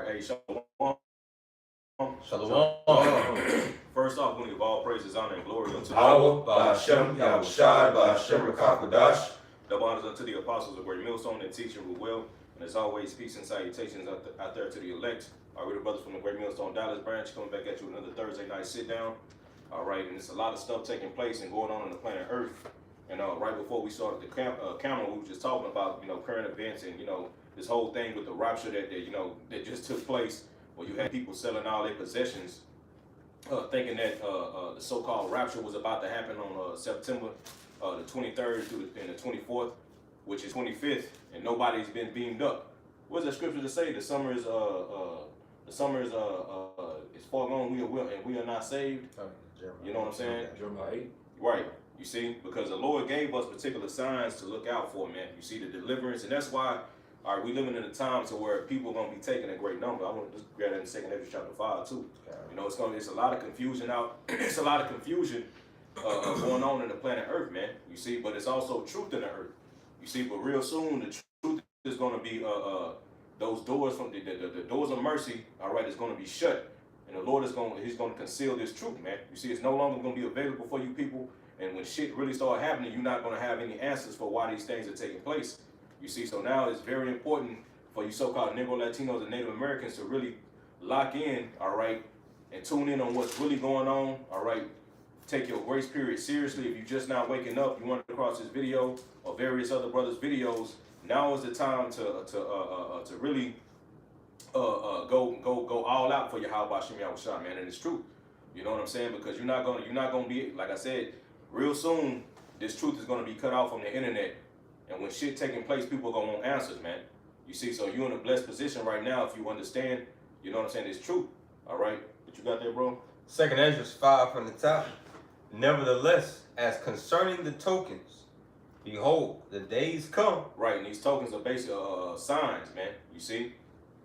right, hey, shalom. Shalom. First off, we give all praises, honor, and glory unto Allah, Ba'ashem, Yahushai, Ba'ashem, Rakakadash. Double honors unto the apostles of Great Millstone and teaching with will. And as always, peace and salutations out there to the elect. All right, the brothers from the Great Millstone Dallas branch coming back at you with another Thursday night sit down. All right, and it's a lot of stuff taking place and going on the planet Earth. And right before we started the camera, we were just talking about, current events and, this whole thing with the rapture that just took place, where you had people selling all their possessions, thinking that the so-called rapture was about to happen on September the 23rd through the 24th, which is 25th, and nobody's been beamed up. What does that scripture to say? The summer is far gone, and we are not saved. You know what I'm saying? Jeremiah 8. Right. You see, because the Lord gave us particular signs to look out for, man. You see the deliverance, and that's why, all right, we living in a time to where people are gonna be taking a great number. I want to just grab that in 2 Ezra chapter 5 too. It's a lot of confusion out. It's a lot of confusion going on in the planet Earth, man. You see, but it's also truth in the earth. You see, but real soon the truth is gonna be those doors from the doors of mercy. All right, is gonna be shut, and the Lord he's gonna conceal this truth, man. You see, it's no longer gonna be available for you people. And when shit really start happening, you're not going to have any answers for why these things are taking place. You see, so now it's very important for you so-called Negro, Latinos, and Native Americans to really lock in, all right, and tune in on what's really going on, all right. Take your grace period seriously. If you're just not waking up, you want to cross this video or various other brothers' videos, now is the time to really go all out for your Ba'ashem Yahushai, man, and it's true. You know what I'm saying? Because you're not gonna be, like I said, real soon, this truth is going to be cut off from the internet. And when shit taking place, people are going to want answers, man. You see, so you're in a blessed position right now if you understand, you know what I'm saying, it's true. All right? What you got there, bro? 2 Ezra 5 from the top. Nevertheless, as concerning the tokens, behold, the days come. Right, and these tokens are basically signs, man. You see?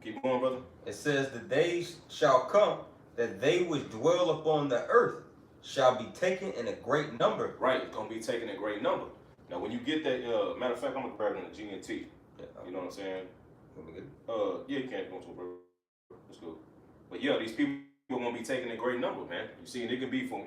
Keep going, brother. It says, the days shall come that they which dwell upon the earth shall be taken in a great number. Right, it's going to be taken in a great number. Now, when you get that, matter of fact, I'm going to grab it in the G and T. Yeah, you know what I'm saying? Yeah, you can't go to, bro. Let's go. But yeah, these people are going to be taking a great number, man. You see, and it can be from,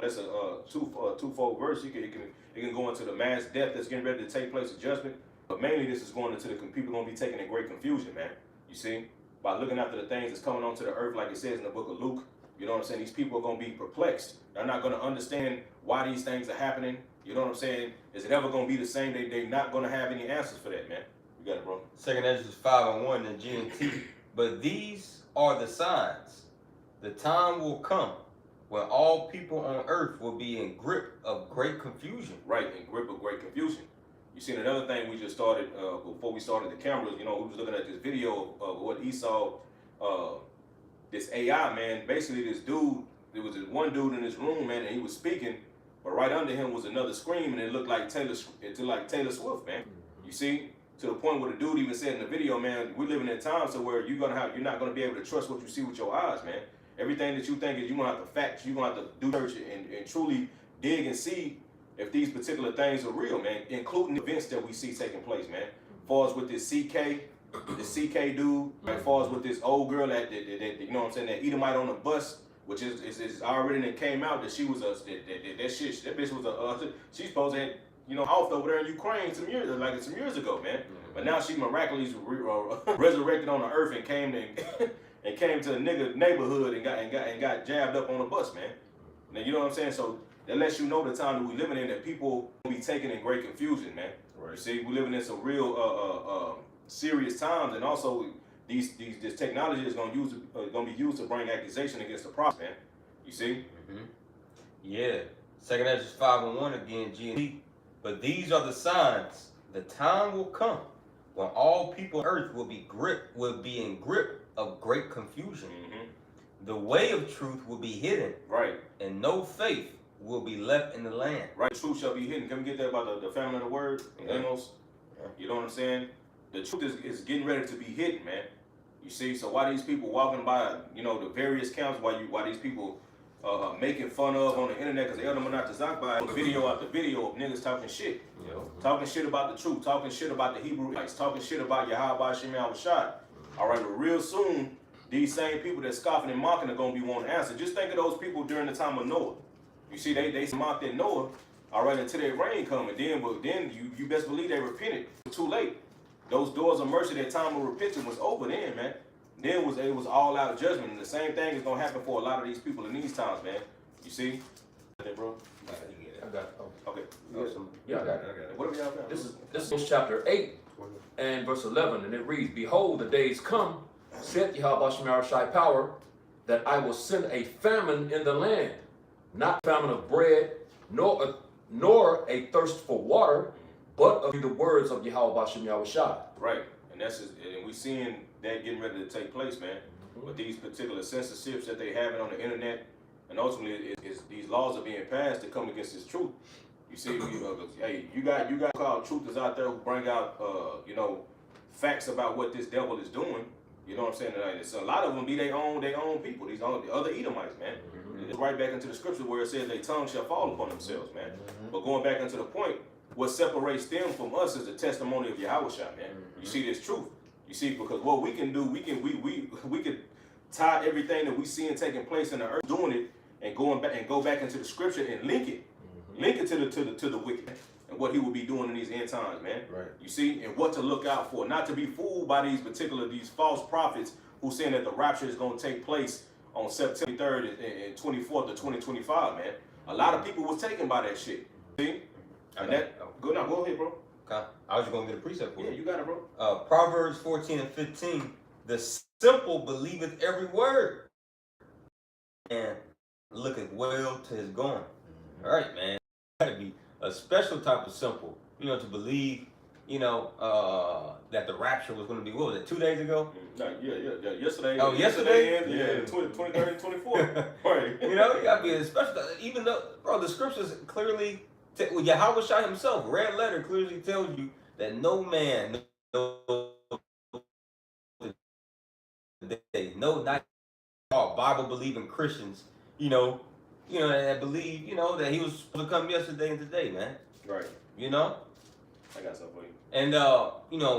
that's a twofold verse. It can go into the mass death that's getting ready to take place of judgment. But mainly this is going into the people going to be taking a great confusion, man. You see? By looking after the things that's coming onto the earth, like it says in the book of Luke. You know what I'm saying? These people are going to be perplexed. They're not going to understand why these things are happening. You know what I'm saying? Is it ever going to be the same? They're not going to have any answers for that, man. You got it, bro. 2 Ezra 5 and 1 in G and T. But these are the signs. The time will come when all people on earth will be in grip of great confusion. Right, in grip of great confusion. You see, another thing we just started, before we started the cameras, we was looking at this video of what Esau, this AI, man, basically this dude, there was this one dude in this room, man, and he was speaking, but right under him was another scream, and it looked like Taylor Swift, man. You see, to the point where the dude even said in the video, man, we're living in times so where you're not gonna be able to trust what you see with your eyes, man. Everything that you think is, you're gonna have to fact, you're gonna have to do research and truly dig and see if these particular things are real, man, including the events that we see taking place, man. As far as with this CK dude, as far as with this old girl that you know what I'm saying, that Edomite on the bus, which is already came out that she was that bitch was she's supposed to have, off over there in Ukraine some years ago, man. But now she miraculously resurrected on the earth and came to a nigga neighborhood and got jabbed up on a bus, man. Now you know what I'm saying? So that lets you know the time that we living in, that people will be taken in great confusion, man. Right. You see, we living in some real serious times, and also this technology is gonna be used to bring accusation against the prophet, man. You see? Mm-hmm. Yeah. 2 Ezra 5 and 1 again, G and T. But these are the signs. The time will come when all people on earth will be in grip of great confusion. Mm-hmm. The way of truth will be hidden. Right. And no faith will be left in the land. Right. Truth shall be hidden. Can we get that about the family of the word? Amos? Yeah. You know what I'm saying? The truth is getting ready to be hidden, man. You see, so why these people walking by, the various camps, why these people making fun of on the internet, because they are not to talk by video after video of niggas talking shit. Talking shit about the truth, talking shit about the Hebrew Israelites, talking shit about Yahweh Ba'ashem Yahushai. All right, but real soon, these same people that scoffing and mocking are going to be wanting to answer. Just think of those people during the time of Noah. You see, they mocked at Noah, all right, until that rain come, and then you best believe they repented. Too late. Those doors of mercy, that time of repentance was over then, man. Then it was all out judgment, and the same thing is gonna happen for a lot of these people in these times, man. You see, that, bro? I got it. Okay. Yeah, I got it. Whatever y'all got. This is chapter 8 and verse 11, and it reads, "Behold, the days come, saith Yahweh Shai power, that I will send a famine in the land, not famine of bread, nor a thirst for water, but of the words of Yahweh Shai." Right, and and we seeing that getting ready to take place, man. With these particular censorships that they having on the internet, and ultimately these laws are being passed to come against this truth. You see, hey, you got called truthers out there who bring out facts about what this devil is doing. You know what I'm saying? It's a lot of them be their own people. These other Edomites, man. It's right back into the scripture where it says their tongue shall fall upon themselves, man. But going back into the point, what separates them from us is the testimony of Yahweh, man. You see this truth. You see, because what we can do, we can tie everything that we see and taking place in the earth, doing it, and go back into the scripture and link it to the wicked and what he will be doing in these end times, man. Right. You see, and what to look out for, not to be fooled by these false prophets who saying that the rapture is going to take place on September 3rd and 24th of 2025, man. A lot of people was taken by that shit. See, and go ahead, bro. Okay. I was just gonna get a precept for Yeah, you. you got it, bro. Proverbs 14 and 15. The simple believeth every word, and looketh well to his going. All right, man. Gotta be a special type of simple, to believe, that the rapture was going to be, what was it, 2 days ago? No, yeah. Yesterday. Oh, yesterday? Yeah, 23rd and 24th. Right. You gotta be a special, even though, bro, the scriptures clearly, Yahweh Shai himself, red letter, clearly tells you that no man knows the day. No, not all Bible-believing Christians, that believe, that he was supposed to come yesterday and today, man. Right. I got something for you. And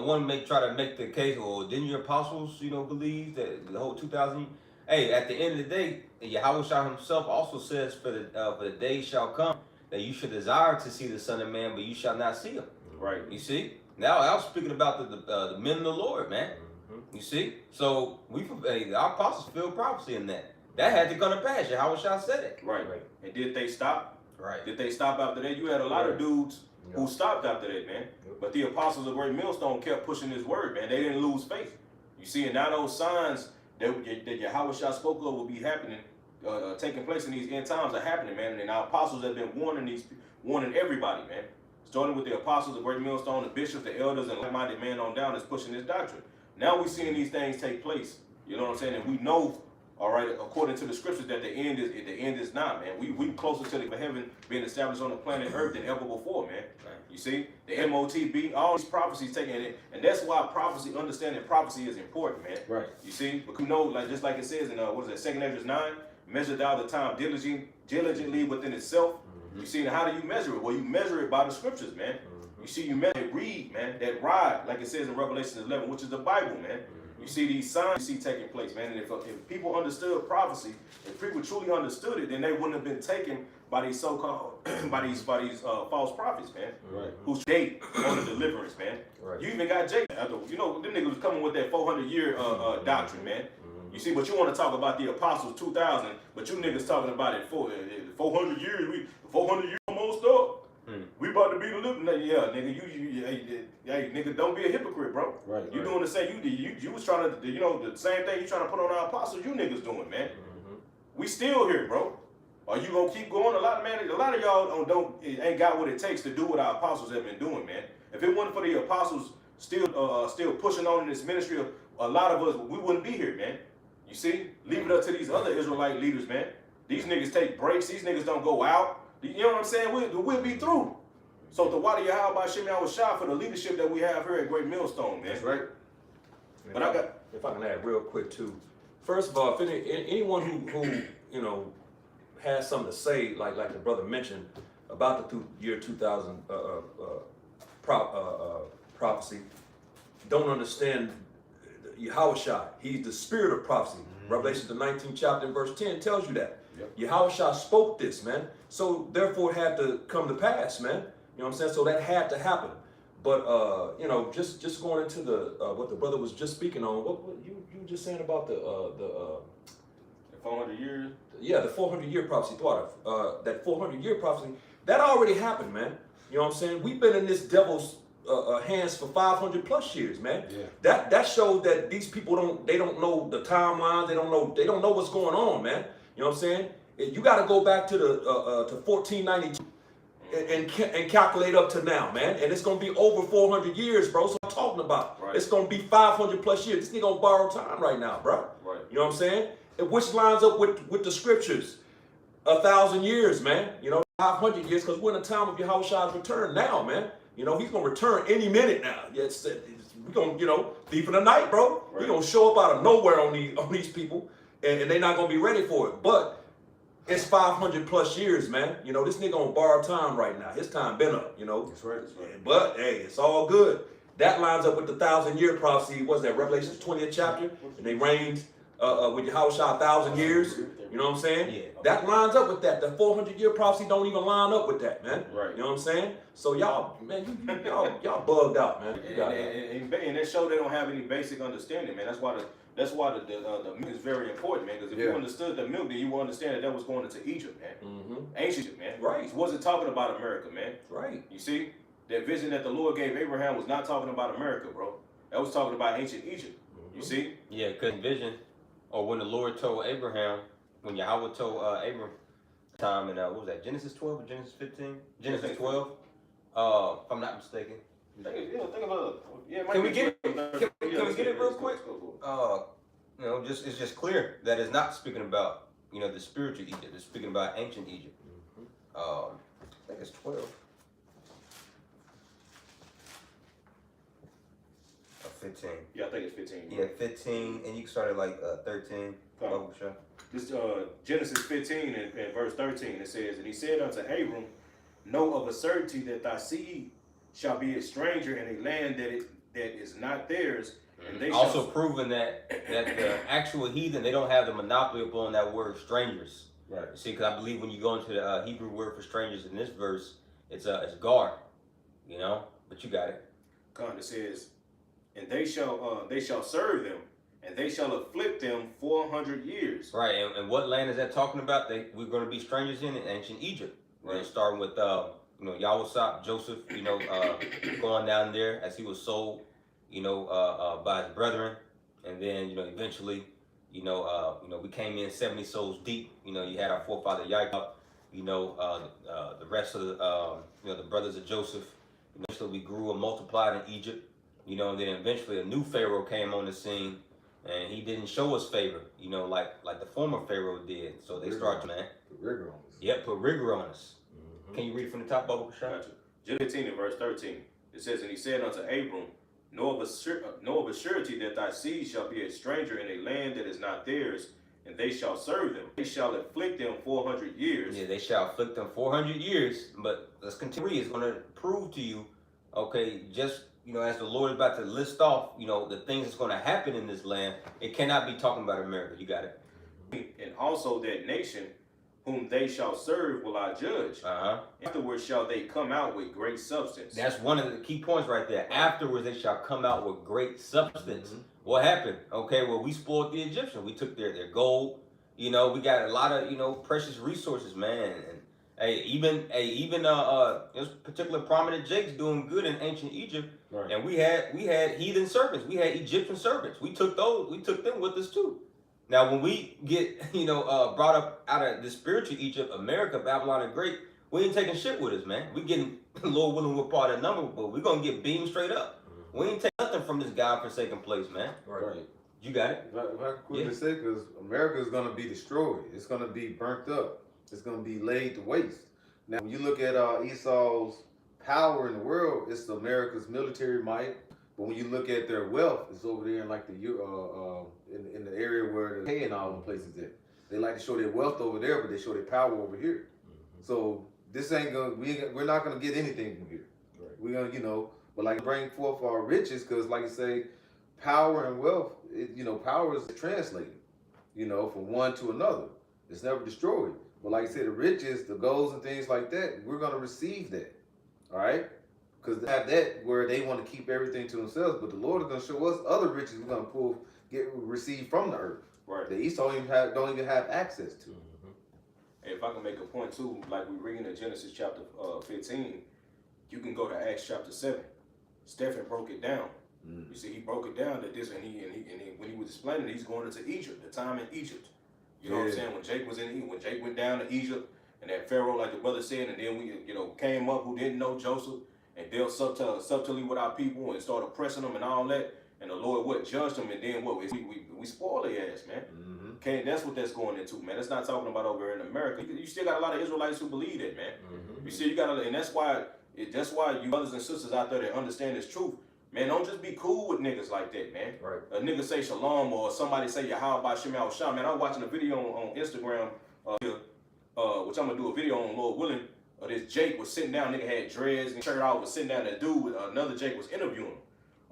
one may try to make the case, well, didn't your apostles, believe that the whole 2,000? Hey, at the end of the day, Yahweh Shai himself also says, for the day shall come that you should desire to see the Son of Man, but you shall not see him. Right. You see? Now I was speaking about the men of the Lord, man. You see? So our apostles fulfilled prophecy in that. That had to come to pass. Yahweh Shai said it. Right. And did they stop? Right. Did they stop after that? You had a lot of dudes who stopped after that, man. But the apostles of Great Millstone kept pushing this word, man. They didn't lose faith. You see, and now those signs that Yahweh Shai spoke of will be happening, taking place in these end times are happening, man. And our apostles have been warning everybody, man. Starting with the apostles of Great Millstone, the bishops, the elders, and like-minded man on down is pushing this doctrine. Now we're seeing these things take place. You know what I'm saying? And we know, all right, according to the scriptures, that the end is not, man. We closer to the heaven being established on the planet Earth than ever before, man. You see, the MOTB, all these prophecies taking it, and that's why understanding prophecy is important, man. Right. You see, because just like it says in what is it, 2 Ezra 9, measure thou the time diligently within itself. You see, now how do you measure it? Well, you measure it by the scriptures, man. You see, you read, man, that ride, like it says in Revelation 11, which is the Bible, man. You see these signs you see taking place, man. And if people understood prophecy, if people truly understood it, then they wouldn't have been taken by these so-called by these false prophets, man. Right. Who's Jake on the deliverance, man. Right. You even got Jake. Them niggas was coming with that 400-year doctrine, man. You see, but you want to talk about the apostles 2,000, but you niggas talking about it for 400 years. 400 years almost up. We about to be the living. Yeah, nigga, hey, nigga, don't be a hypocrite, bro. Right. You doing the same. You was trying to, the same thing you trying to put on our apostles. You niggas doing, man. We still here, bro. Are you gonna keep going? A lot of y'all ain't got what it takes to do what our apostles have been doing, man. If it wasn't for the apostles still pushing on in this ministry, a lot of us we wouldn't be here, man. You see, leave it up to these other Israelite leaders, man. These niggas take breaks. These niggas don't go out. You know what I'm saying? We'll be through. So the Wadi Yahweh Shem Yahweh Shai for the leadership that we have here at Great Millstone, man. That's right. But if I can add real quick too. First of all, if anyone who has something to say, like the brother mentioned about the year 2000 prophecy, don't understand, Yahushua. He's the spirit of prophecy. Revelation the 19th chapter and verse 10 tells you that. Yahushua spoke this, man. So therefore it had to come to pass, man. You know what I'm saying? So that had to happen. But you know, just going into the what the brother was just speaking on, what you were just saying about the 400 years. Yeah, the 400-year prophecy. That 400-year prophecy that already happened, man. You know what I'm saying? We've been in this devil's hands for 500 plus years, man. Yeah. That shows that these people don't know the timeline. They don't know what's going on, man. You know what I'm saying? You got to go back to the to 1492 and calculate up to now, man. And it's gonna be over 400 years, bro. So I'm talking about it's gonna be 500 plus years. This nigga gonna borrow time right now, bro. Right. You know what I'm saying? Which lines up with the scriptures. 1,000 years, man. You know, 500 years, because we're in a time of Yahushua's return now, man. You know, he's gonna return any minute now. We're gonna, you know, thief in the night, bro. He's gonna show up out of nowhere on these people, and they're not gonna be ready for it. But it's 500 plus years, man. You know, this nigga on borrowed time right now. His time been up, you know. That's right. That's right. But hey, it's all good. That lines up with the 1,000-year prophecy. What's that? Revelation's 20th chapter, and they reigned with Yahushua 1,000 years. You know what I'm saying? Yeah. That lines up with that. The 400-year prophecy don't even line up with that, man. Right. You know what I'm saying? So y'all, man, y'all bugged out, man. And that show they don't have any basic understanding, man. That's why the milk is very important, man. Because if you understood the milk, then you will understand that was going into Egypt, man. Ancient Egypt, man. Right. It wasn't talking about America, man. Right. You see, that vision that the Lord gave Abraham was not talking about America, bro. That was talking about ancient Egypt. You see? Yeah, because vision, or when the Lord told Abraham, when Yahweh told Abraham time in what was that, Genesis 12 or Genesis 15? Genesis 12, if I'm not mistaken. Think about it. Can we get it? Can we get it real quick? You know, it's just clear that it's not speaking about, you know, the spiritual Egypt. It's speaking about ancient Egypt. I think it's 12. Or 15. Yeah, I think it's 15. Yeah, 15, and you can start at like 13. This Genesis 15 and verse 13, it says, and he said unto Abram, know of a certainty that thy seed shall be a stranger in a land that is not theirs. And they also proving that the actual heathen, they don't have the monopoly upon that word strangers. Right. See, because I believe when you go into the Hebrew word for strangers in this verse, it's gar, you know. But you got it. It says, and they shall serve them, and they shall afflict them 400 years. Right. And what land is that talking about? We're going to be strangers in ancient Egypt. Right. Starting with you know, Yahusop, Joseph, you know, going down there as he was sold, you know, by his brethren, and then, you know, eventually, you know, we came in 70 souls deep. You know, you had our forefather Jacob, you know, the rest of the, you know, the brothers of Joseph. Eventually, we grew and multiplied in Egypt. You know, and then eventually a new Pharaoh came on the scene, and he didn't show us favor, you know, like the former Pharaoh did. So they started, man. Put rigor on us. Yep, put rigor on us. Can you read it from the top, Bubba? Gotcha. Genesis 15 and verse 13. It says, and he said unto Abram, know of a surety that thy seed shall be a stranger in a land that is not theirs, and they shall serve them. They shall afflict them 400 years. Yeah, they shall afflict them 400 years. But let's continue. It's going to prove to you, okay, just, you know, as the Lord is about to list off, you know, the things that's going to happen in this land, it cannot be talking about America. You got it. And also that nation whom they shall serve will I judge. Afterwards shall they come out with great substance. That's one of the key points right there. Afterwards they shall come out with great substance. What happened? Okay, well, we spoiled the Egyptians. We took their gold. You know, we got a lot of, you know, precious resources, man. And even there's particular prominent Jakes doing good in ancient Egypt. Right. And we had heathen servants. We had Egyptian servants. We took them with us too. Now, when we get, you know, brought up out of the spiritual Egypt, America, Babylon the Great, we ain't taking shit with us, man. We getting, Lord willing, we're part of the number, but we're going to get beamed straight up. We ain't taking nothing from this God-forsaken place, man. Right. You got it? If I could quickly say, because America is going to be destroyed. It's going to be burnt up. It's going to be laid to waste. Now, when you look at Esau's power in the world, it's America's military might. But when you look at their wealth, it's over there in like the in the area where the hay and all the places at. They like to show their wealth over there, but they show their power over here. So this ain't gonna we're not gonna get anything from here. Right. We're gonna, you know, but like bring forth our riches, because like you say, power and wealth power is translated, from one to another. It's never destroyed. But like I said, the riches, the goals, and things like that, we're gonna receive that. All right, because they have that where they want to keep everything to themselves. But the Lord is gonna show us other riches we're gonna receive from the earth. Right. The East don't even have access to. And if I can make a point too, like we read in Genesis chapter 15, you can go to Acts chapter 7. Stephen broke it down. You see, he broke it down that this, and when he was explaining it, he's going into Egypt, the time in Egypt. You know what I'm saying? When Jake went down to Egypt, and that Pharaoh, like the brother said, and then we, came up who didn't know Joseph and dealt subtly with our people and started pressing them and all that. And the Lord judged them, and then we spoiled their ass, man. Okay, that's what that's going into, man. That's not talking about over here in America. You still got a lot of Israelites who believe that, man. You see, and that's why you brothers and sisters out there that understand this truth, man, don't just be cool with niggas like that, man. Right. A nigga say shalom or somebody say Yahweh Shem Shah, man. I was watching a video on Instagram, which I'm gonna do a video on, Lord willing. This Jake was sitting down, nigga had dreads and shirt off, was sitting down. That dude, another Jake was interviewing him.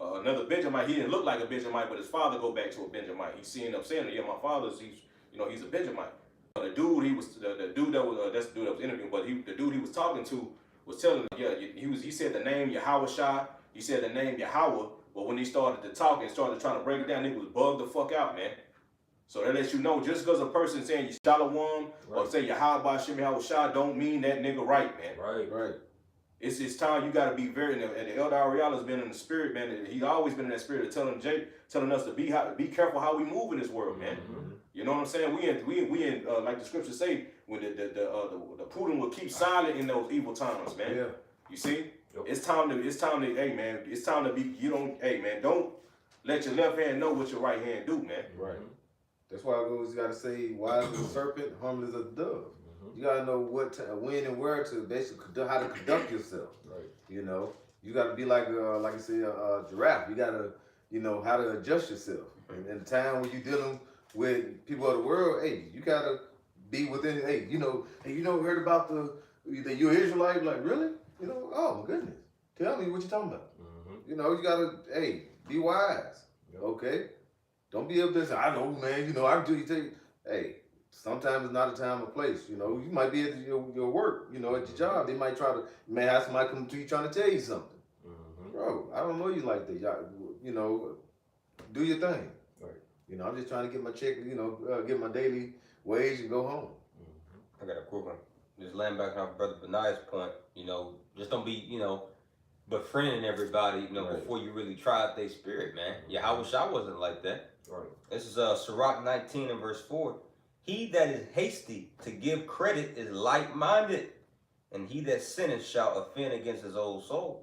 Another Benjamite, he didn't look like a Benjamite, but his father go back to a Benjamite. He's seeing up saying, yeah, my father's, he's a Benjamite. The dude, the dude that was, that's the dude that was interviewing, but the dude he was talking to was telling him, yeah, he said the name Yahweh Shah, he said the name Yahweh, but when he started to talk and started trying to break it down, he was bugged the fuck out, man. So that lets you know, just because a person saying Shalom or say Yahweh Shem Shah don't mean that nigga right, man. Right. It's time you got to be very, and the Elder Ariel has been in the spirit, man. He's always been in that spirit of telling us to be careful how we move in this world, man. You know what I'm saying? We in like the scriptures say, when the prudent will keep silent in those evil times, man. Yeah. You see? Yep. It's time to, hey man, it's time to be, don't let your left hand know what your right hand do, man. Right. That's why you gotta say, wise as a serpent, harmless as a dove. You gotta know when and where to basically how to conduct yourself. Right. You gotta be like you say, a giraffe. You gotta, how to adjust yourself. And in the time when you're dealing with people of the world, hey, you gotta be within. Hey, heard about you're Israelite? Like, really? Oh my goodness. Tell me what you're talking about. You gotta, be wise. Yep. Okay. Don't be up there saying, I know, man. I do. Hey. Sometimes it's not a time or place. You might be at your work, at your job. They might have somebody come to you trying to tell you something. Bro, I don't know you like that. Y'all, do your thing. Right. I'm just trying to get my check, get my daily wage and go home. I got a quick one. Just laying back on Brother Benaiah's point, just don't be, befriending everybody, before you really try out their spirit, man. Yahweh Shah wasn't like that. Right. This is Sirach 19 and verse 4. He that is hasty to give credit is light-minded, and he that sinneth shall offend against his own soul.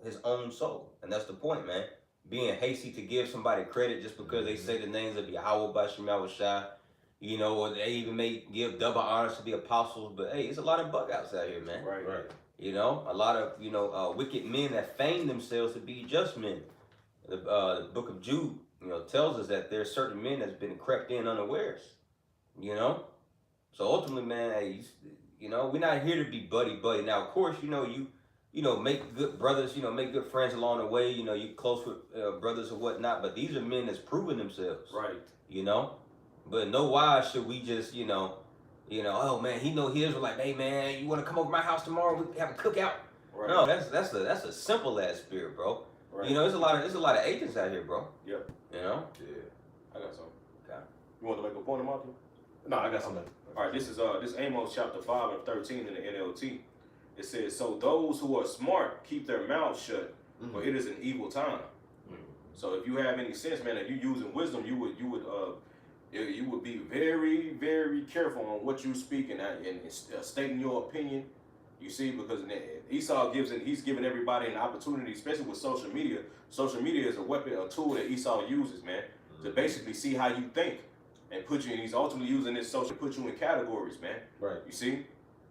And that's the point, man. Being hasty to give somebody credit just because they say the names of Yahweh Bashem Shah, or they even may give double honors to the apostles. But hey, it's a lot of bug outs out here, man. Right. A lot of wicked men that feign themselves to be just men. The book of Jude, tells us that there's certain men that's been crept in unawares. So ultimately, man, hey, we're not here to be buddy. Now, of course, you make good brothers, make good friends along the way. You close with brothers or whatnot. But these are men that's proven themselves. Right. But no wise should we just, oh man, he is like, hey man, you want to come over to my house tomorrow? We have a cookout. Right. No, that's a simple ass spirit, bro. Right. There's a lot of agents out here, bro. Yep. Yeah. I got something. Okay. You want to make a point, Martin? No, I got something. All right, this is Amos chapter 5 and 13 in the NLT. It says, so those who are smart keep their mouths shut, for it is an evil time. So if you have any sense, man, if you're using wisdom, you would be very, very careful on what you speak and stating your opinion. You see, because Esau he's giving everybody an opportunity, especially with social media. Social media is a weapon, a tool that Esau uses, man, to basically see how you think. And he's ultimately using this social to put you in categories, man. Right. You see?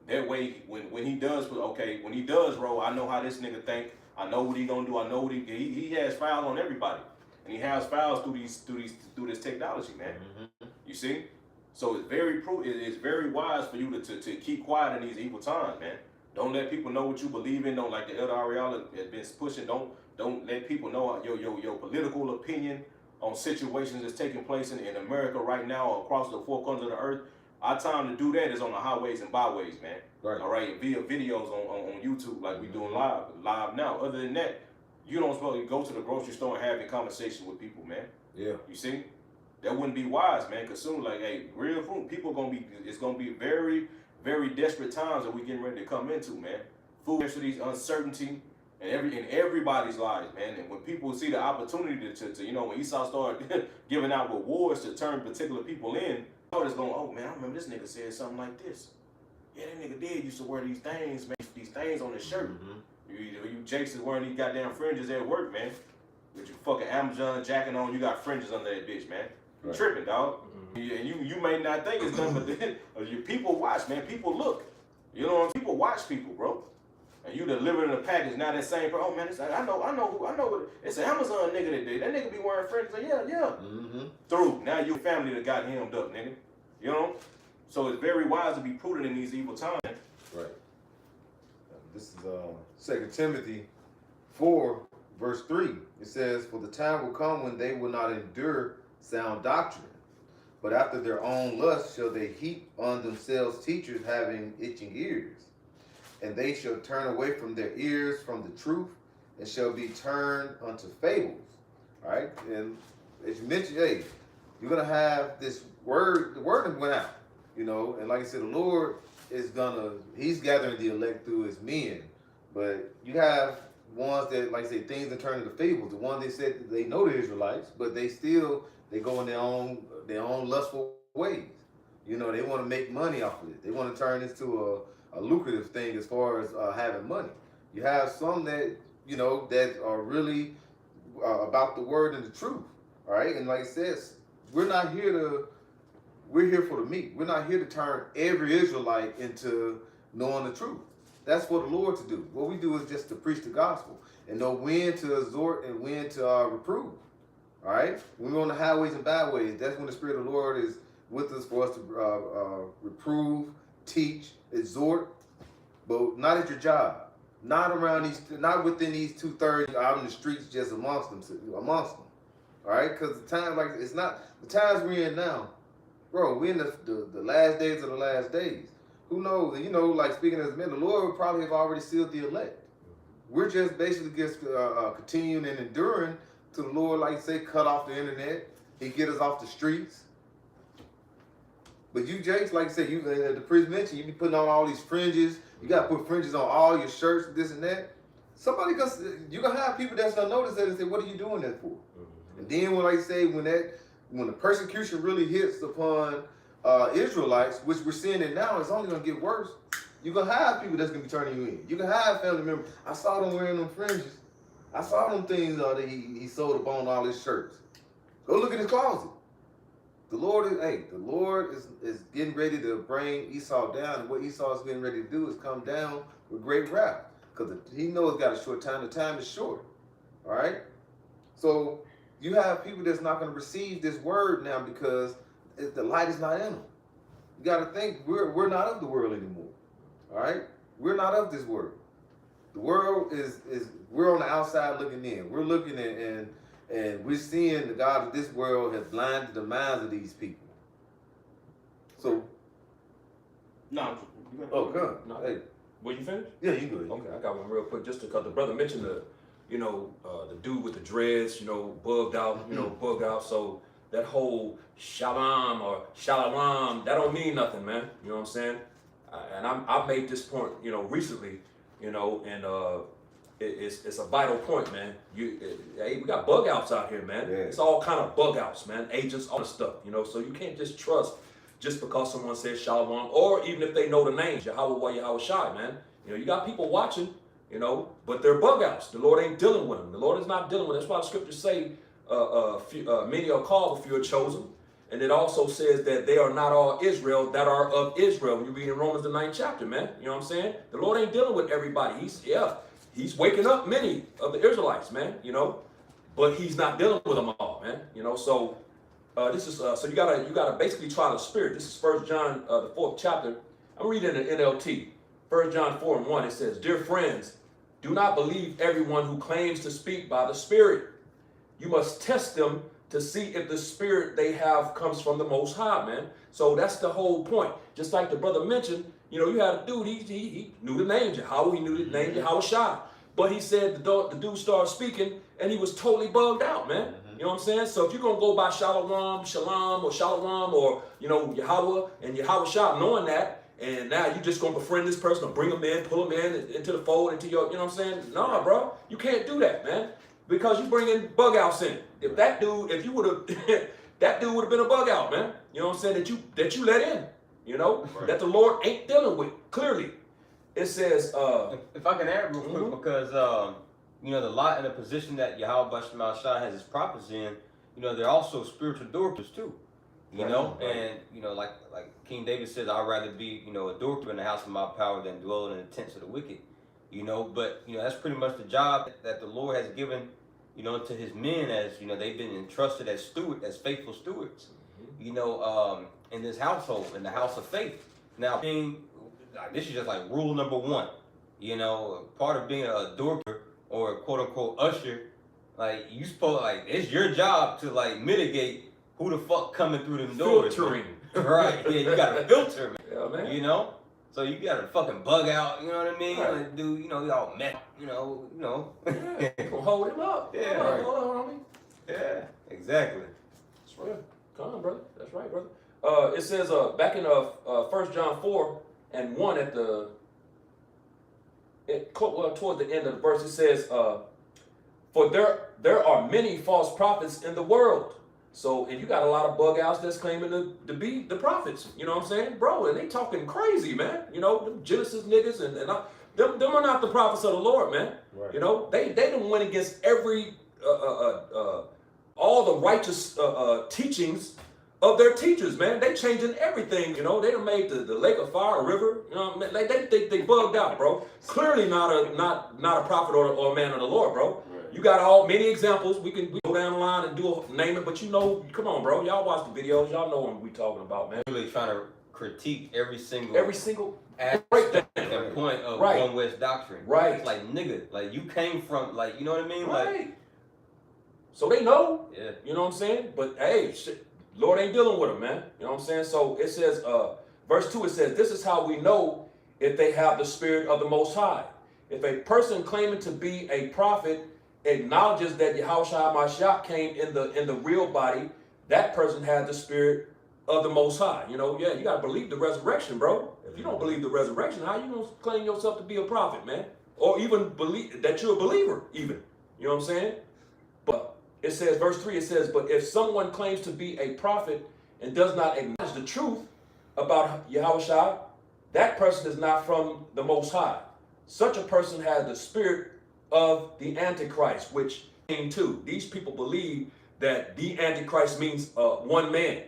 That way, when he does roll, I know how this nigga think. I know what he gonna do. I know what he has files on everybody. And he has files through this technology, man. You see? So it's very wise for you to keep quiet in these evil times, man. Don't let people know what you believe in. Don't, like the Elder Ariel has been pushing, don't let people know your political opinion on situations that's taking place in America right now across the four corners of the earth, our time to do that is on the highways and byways, man. Right. All right, via videos on YouTube like we doing live now. Other than that, you don't supposed to go to the grocery store and having conversation with people, man. Yeah. You see, that wouldn't be wise, man. Cause soon, like, hey, real food, it's gonna be very, very desperate times that we getting ready to come into, man. Food scarcity, uncertainty, and in everybody's lives, man. And when people see the opportunity to when Esau started giving out rewards to turn particular people in, it's going, oh man, I remember this nigga said something like this. Yeah, that nigga did used to wear these things, man, these things on his shirt. You Jakes is wearing these goddamn fringes at work, man. With your fucking Amazon jacket on, you got fringes under that bitch, man. You tripping, dog. Yeah, and you may not think it's done, but your people watch, man. People look. You know what I'm saying? People watch people, bro. And you delivering a package, now that same person, oh man, I know it's an Amazon nigga that did. That nigga be wearing fringes, like, yeah. Through. Now your family that got hemmed up, nigga. You know? So it's very wise to be prudent in these evil times. Right. This is 2 Timothy 4, verse 3. It says, for the time will come when they will not endure sound doctrine, but after their own lust shall they heap on themselves teachers having itching ears. And they shall turn away from their ears from the truth, and shall be turned unto fables. All right? And as you mentioned, hey, you're going to have this word, the word that went out, you know, and like I said, the Lord is he's gathering the elect through his men. But you have ones that, like I say, things that turn into fables. The ones they said that they know the Israelites, but they go in their own lustful ways. You know, they want to make money off of it. They want to turn this to a lucrative thing as far as having money. You have some that, you know, that are really about the word and the truth. All right. And like I said, we're here for the meat. We're not here to turn every Israelite into knowing the truth. That's for the Lord to do. What we do is just to preach the gospel and know when to exhort and when to reprove. All right. When we're on the highways and byways, that's when the Spirit of the Lord is with us for us to reprove, teach, exhort, but not at your job, not within these 2:30 out in the streets, just amongst them. All right, because the time, like, it's not the times we're in now, bro. We're in the last days of the last days. Who knows? You know, like speaking as men, the Lord would probably have already sealed the elect. We're just basically just continuing and enduring to the Lord, like you say, cut off the internet. He get us off the streets. But you, Jakes, like I said, you the priest mentioned, you be putting on all these fringes. You got to put fringes on all your shirts, this and that. You gonna have people that's gonna notice that and say, "What are you doing that for?" And then, when, like I say, when the persecution really hits upon Israelites, which we're seeing it now, it's only gonna get worse. You're gonna have people that's gonna be turning you in. You can have family members. I saw them wearing them fringes. I saw them things that he sold up on all his shirts. Go look in his closet. The Lord is getting ready to bring Esau down, and what Esau is getting ready to do is come down with great wrath, because he knows he's got a short time. The time is short. All right. So you have people that's not going to receive this word now because the light is not in them. You got to think we're not of the world anymore. All right. We're not of this world. The world is we're on the outside looking in. We're looking at and we're seeing the God of this world has blinded the minds of these people. So, No. come. No. Hey. Will you finish? Yeah, you good. Okay, I got one real quick, just because the brother mentioned the dude with the dreads, bugged out. So that whole shalom or shalom, that don't mean nothing, man. You know what I'm saying? And I made this point, recently, and it's a vital point, man. Hey, we got bug outs out here, man. Yeah. It's all kind of bug outs, man. Agents, all the stuff, So you can't just trust just because someone says shalom, or even if they know the name, Yahweh, Yahweh Shai, man. You got people watching, but they're bug outs. The Lord ain't dealing with them. The Lord is not dealing with them. That's why the scriptures say many are called, but few are chosen. And it also says that they are not all Israel that are of Israel. When you read in Romans the 9th chapter, man. You know what I'm saying? The Lord ain't dealing with everybody. He's waking up many of the Israelites, man, but he's not dealing with them all, man, so this is, so you gotta basically try the spirit. This is 1 John, the 4th chapter. I'm reading in the NLT, 1 John 4:1, it says, "Dear friends, do not believe everyone who claims to speak by the Spirit. You must test them to see if the spirit they have comes from the Most High, man. So that's the whole point. Just like the brother mentioned, you know, you had a dude, he knew the name Yahweh, he knew the name Yahweh Shai. But he said the dude started speaking and he was totally bugged out, man. You know what I'm saying? So if you're going to go by Shalom, Shalom, or, you know, Yahweh and Yahweh Shai, knowing that, and now you just going to befriend this person or bring them in, pull them in into the fold, into your, you know what I'm saying? Nah, bro, you can't do that, man. Because you bring in bug outs in. If that dude, if you would have, that dude would have been a bug out, man. You know what I'm saying? That you let in, you know, that the Lord ain't dealing with, clearly. It says, if I can add real quick, because you know, the lot in the position that Yahweh Shai has his prophets in, you know, they're also spiritual doorkeepers too. You know, and you know, like King David says, I'd rather be, you know, a doorkeeper in the house of my power than dwell in the tents of the wicked. You know, but you know, that's pretty much the job that the Lord has given, you know, to his men, as you know, they've been entrusted as faithful stewards. You know, in this household, in the house of faith. Now, this is just like rule number one. You know, part of being a doorkeeper or a quote unquote usher, like you supposed, like, it's your job to like mitigate who the fuck coming through them doors. Filtering. Right. Yeah, you gotta filter, man. Yeah, man. You know? So you gotta fucking bug out, you know what I mean? Right. Like, dude, you know, y'all met, you know. Yeah, gonna hold him up. Yeah. Hold on, homie. Yeah, exactly. That's right. Come on, brother. That's right, brother. It says back in 1 John 4:1 at the toward the end of the verse, it says, for there are many false prophets in the world. So, and you got a lot of bug outs that's claiming to be the prophets. You know what I'm saying? Bro, and they talking crazy, man. You know, them Genesis niggas and them are not the prophets of the Lord, man. Right. You know, they done went against every all the righteous teachings of their teachers, man. They changing everything, you know. They done made the lake of fire a river. You know, like they bugged out, bro. Clearly not a prophet or a man of the Lord, bro. You got many examples. We go down the line and name it, but you know, come on, bro. Y'all watch the videos. Y'all know what we talking about, man. Really trying to critique every single aspect and point of One West doctrine. Right. It's like, nigga, like you came from, like, you know what I mean? Right. Like, so they know. Yeah. You know what I'm saying? But hey, shit, Lord ain't dealing with them, man. You know what I'm saying? So it says, verse 2, it says, this is how we know if they have the spirit of the Most High. If a person claiming to be a prophet acknowledges that Yahushua Mashiach came in the real body, that person has the spirit of the Most High. You know, yeah, you gotta believe the resurrection, bro. If you don't believe the resurrection, how you gonna claim yourself to be a prophet, man? Or even believe that you're a believer, even. You know what I'm saying? But it says, verse 3, it says, but if someone claims to be a prophet and does not acknowledge the truth about Yahushua, that person is not from the Most High. Such a person has the spirit of the Antichrist, which came too. These people believe that the Antichrist means one man.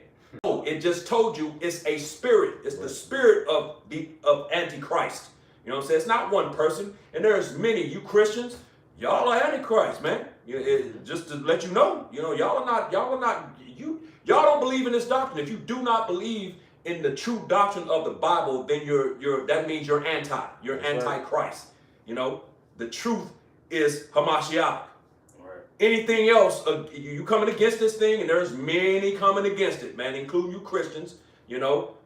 No, it just told you it's a spirit. It's the spirit of Antichrist. You know what I'm saying? It's not one person. And there's many. You Christians, y'all are Antichrist, man. Just to let you know, you know, y'all don't believe in this doctrine. If you do not believe in the true doctrine of the Bible, then that means you're antichrist. You know, the truth is Hamashiach. Right. Anything else, you coming against this thing, and there's many coming against it, man, including you Christians. You know,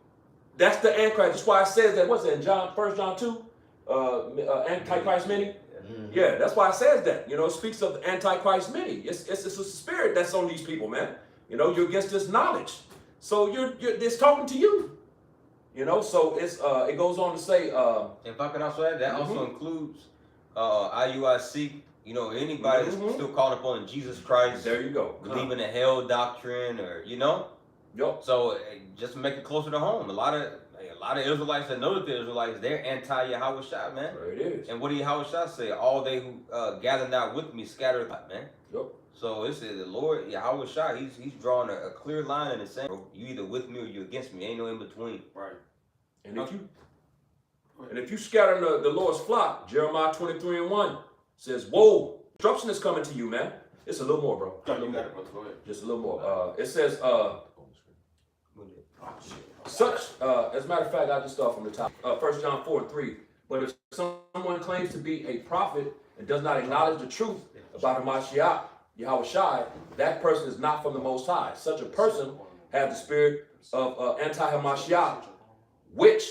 that's the Antichrist. That's why it says that. What's that in 1 John 2? Antichrist many. Yeah, that's why it says that. You know, it speaks of the Antichrist many. It's a spirit that's on these people, man. You know, you're against this knowledge, so it's talking to you. You know, so it goes on to say. If I can also add, that also includes IUIC. You know, anybody that's still called upon Jesus Christ. There you go. Believe in the hell doctrine, or you know. Yep. So just to make it closer to home, a lot of Israelites that know that they're Israelites, they're anti-Yahweh Shai, man. There it is. And what did Yahweh Shai say? All they who gather not with me scatter, man. Yep. So it's the Lord, Yahweh Shai, he's drawing a clear line in the sand. You either with me or you against me. Ain't no in between. Right. And if you scatter the Lord's flock, Jeremiah 23:1 says, "Whoa, destruction is coming to you, man." It's a little more, bro. You got it, brother. Go ahead. Just a little more. It says, such, as a matter of fact, I just start from the top. 1 John 4:3. But if someone claims to be a prophet and does not acknowledge the truth about Hamashiach, Yahweh Shai, that person is not from the Most High. Such a person has the spirit of anti-Hamashiach, which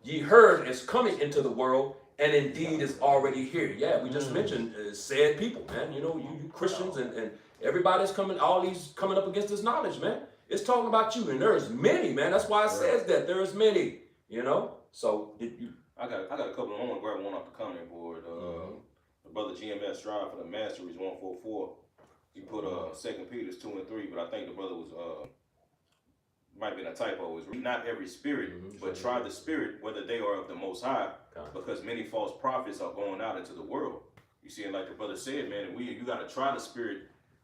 ye heard is coming into the world, and indeed is already here. Yeah, we just mentioned said people, man. You know, you Christians and everybody's coming, all these coming up against this knowledge, man. It's talking about you, and there's many, man. That's why it says that there's many. You know, so I got a couple. I want to grab one off the comment board. The brother GMS Strive for the Masteries 144. He put 2 Peter 2 and 3, but I think the brother was might be a typo. Is not every spirit, but try the spirit whether they are of the Most High, because many false prophets are going out into the world. You see, like the brother said, man, you got to try the spirit.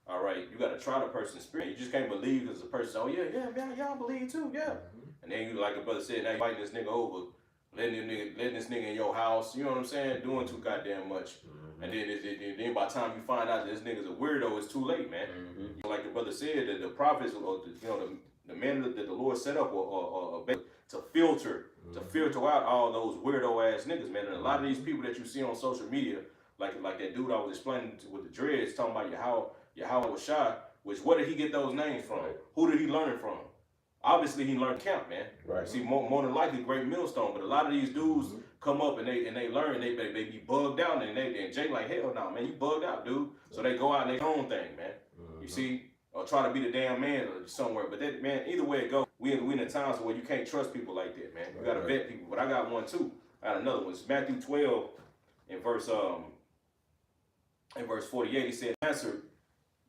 All right, you got to try the person's spirit. You just can't believe as a person. Oh yeah, man, y'all believe too, yeah. And then you, like the brother said, now you fighting this nigga over, letting this nigga in your house. You know what I'm saying? Doing too goddamn much. And then by the time you find out that this nigga's a weirdo, it's too late, man. Like the brother said, that the prophets, or the men that the Lord set up to filter out all those weirdo ass niggas, man. And a lot of these people that you see on social media, like that dude I was explaining with the dreads, talking about Yahweh Shai, which where did he get those names from? Who did he learn it from? Obviously he learned camp, man. Right. See, more than likely Great Millstone, but a lot of these dudes come up and they learn, they be bugged out, and Jay like, hell no, man, you bugged out, dude. So they go out and they own thing, man. You see, or try to be the damn man or somewhere. But that, man, either way it goes, we in the times where you can't trust people like that, man. You gotta vet people. But I got one too. I got another one. It's Matthew 12 in verse 48. He said, answered.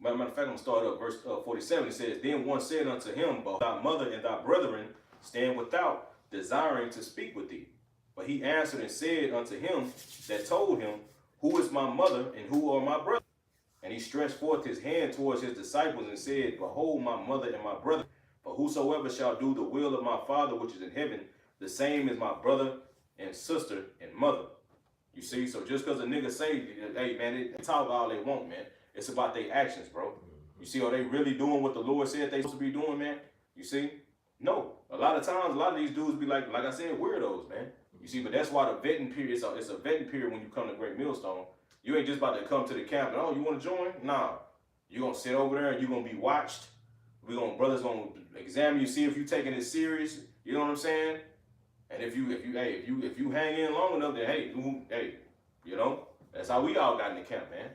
Matter of fact, I'm gonna start up verse 47. It says, then one said unto him, but thy mother and thy brethren stand without, desiring to speak with thee. But he answered and said unto him that told him, who is my mother and who are my brothers? And he stretched forth his hand towards his disciples and said, behold, my mother and my brother. For whosoever shall do the will of my Father which is in heaven, the same is my brother and sister and mother. You see, so just because a nigga say, hey man, they talk all they want, man. It's about their actions, bro. You see, are they really doing what the Lord said they supposed to be doing, man? You see? No. A lot of times, a lot of these dudes be like I said, weirdos, man. You see, but that's why the vetting period, it's a vetting period when you come to Great Millstone. You ain't just about to come to the camp and, oh, you want to join? Nah. You're going to sit over there and you're going to be watched. Brothers going to examine you, see if you're taking it serious. You know what I'm saying? And if you hang in long enough, then hey, you know, that's how we all got in the camp, man.